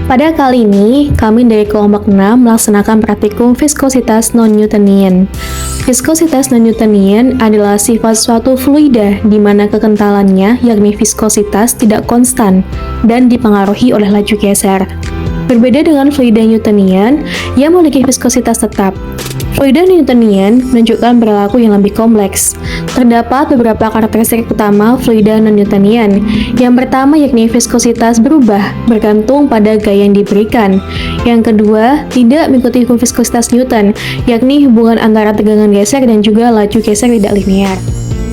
Pada kali ini, kami dari kelompok 6 melaksanakan praktikum viskositas non-Newtonian. Viskositas non-Newtonian adalah sifat suatu fluida di mana kekentalannya, yakni viskositas, tidak konstan dan dipengaruhi oleh laju geser. Berbeda dengan fluida Newtonian yang memiliki viskositas tetap. Fluida Newtonian menunjukkan perilaku yang lebih kompleks. Terdapat beberapa karakteristik utama fluida non-Newtonian. Yang pertama yakni viskositas berubah bergantung pada gaya yang diberikan. Yang kedua, tidak mengikuti hukum viskositas Newton, yakni hubungan antara tegangan geser dan juga laju geser tidak linear.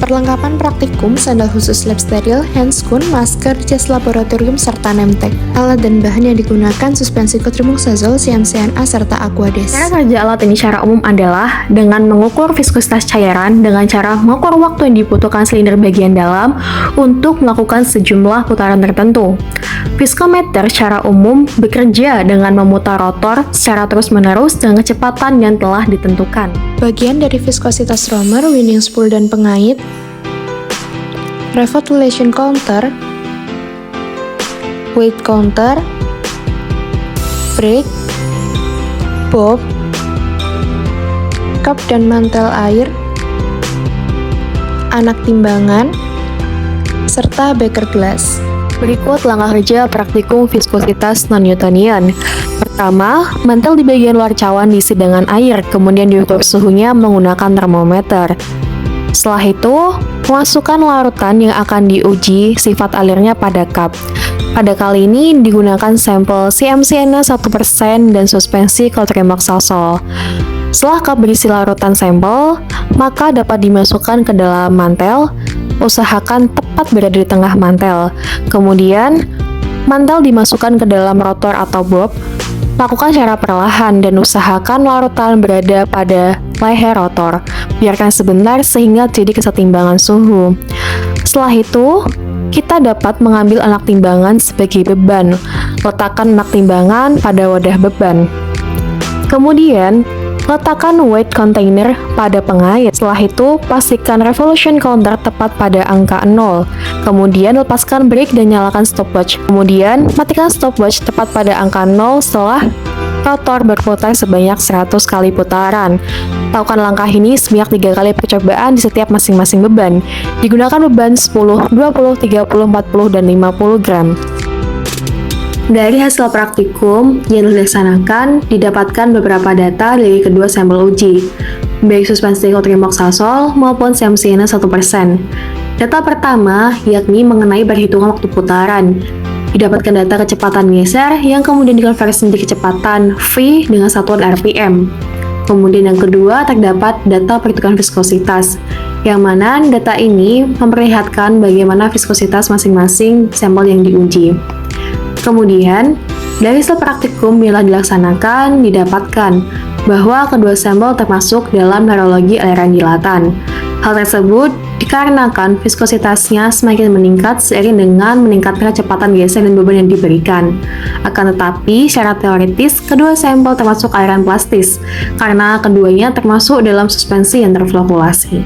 Perlengkapan praktikum, sandal khusus lab steril, handscoon, masker, jas laboratorium, serta nemtek. Alat dan bahan yang digunakan suspensi kotrimoxazole, CMCNA, serta Aquades. Cara kerja alat ini secara umum adalah dengan mengukur viskositas cairan dengan cara mengukur waktu yang dibutuhkan silinder bagian dalam untuk melakukan sejumlah putaran tertentu. Viskometer secara umum bekerja dengan memutar rotor secara terus-menerus dengan kecepatan yang telah ditentukan. Bagian dari viskositas romer, winding spool dan pengait, revolvulation counter, weight counter, brake, bob, cup dan mantel air, anak timbangan, serta beaker glass. Berikut langkah kerja praktikum viskositas non-Newtonian. Pertama, mantel di bagian luar cawan diisi dengan air, kemudian diukur suhunya menggunakan termometer. Setelah itu, masukkan larutan yang akan diuji sifat alirnya pada cup. Pada kali ini digunakan sampel CMCNA 1% dan suspensi kotrimoxazole. Setelah cup berisi larutan sampel, maka dapat dimasukkan ke dalam mantel. Usahakan tepat berada di tengah mantel. Kemudian, mantel dimasukkan ke dalam rotor atau bob. Lakukan secara perlahan dan usahakan larutan berada pada leher rotor. Biarkan sebentar sehingga terjadi kesetimbangan suhu. Setelah itu, kita dapat mengambil anak timbangan sebagai beban. Letakkan anak timbangan pada wadah beban. Kemudian, letakkan weight container pada pengait. Setelah itu, pastikan revolution counter tepat pada angka 0. Kemudian, lepaskan brake dan nyalakan stopwatch. Kemudian, matikan stopwatch tepat pada angka 0 setelah rotor berputar sebanyak 100 kali putaran. Lakukan langkah ini sebanyak 3 kali percobaan di setiap masing-masing beban. Digunakan beban 10, 20, 30, 40, dan 50 gram. Dari hasil praktikum yang dilaksanakan, didapatkan beberapa data dari kedua sampel uji, baik suspensi kotrimoxazole maupun CMCNA 1%. Data pertama yakni mengenai perhitungan waktu putaran. Didapatkan data kecepatan geser yang kemudian dikonversi menjadi kecepatan V dengan satuan RPM. Kemudian yang kedua terdapat data perhitungan viskositas, yang mana data ini memperlihatkan bagaimana viskositas masing-masing sampel yang diuji. Kemudian, dari hasil praktikum yang telah dilaksanakan, didapatkan bahwa kedua sampel termasuk dalam neurologi aliran jilatan. Hal tersebut dikarenakan viskositasnya semakin meningkat seiring dengan meningkatnya kecepatan geser dan beban yang diberikan. Akan tetapi, secara teoritis, kedua sampel termasuk aliran plastis, karena keduanya termasuk dalam suspensi yang terflokulasi.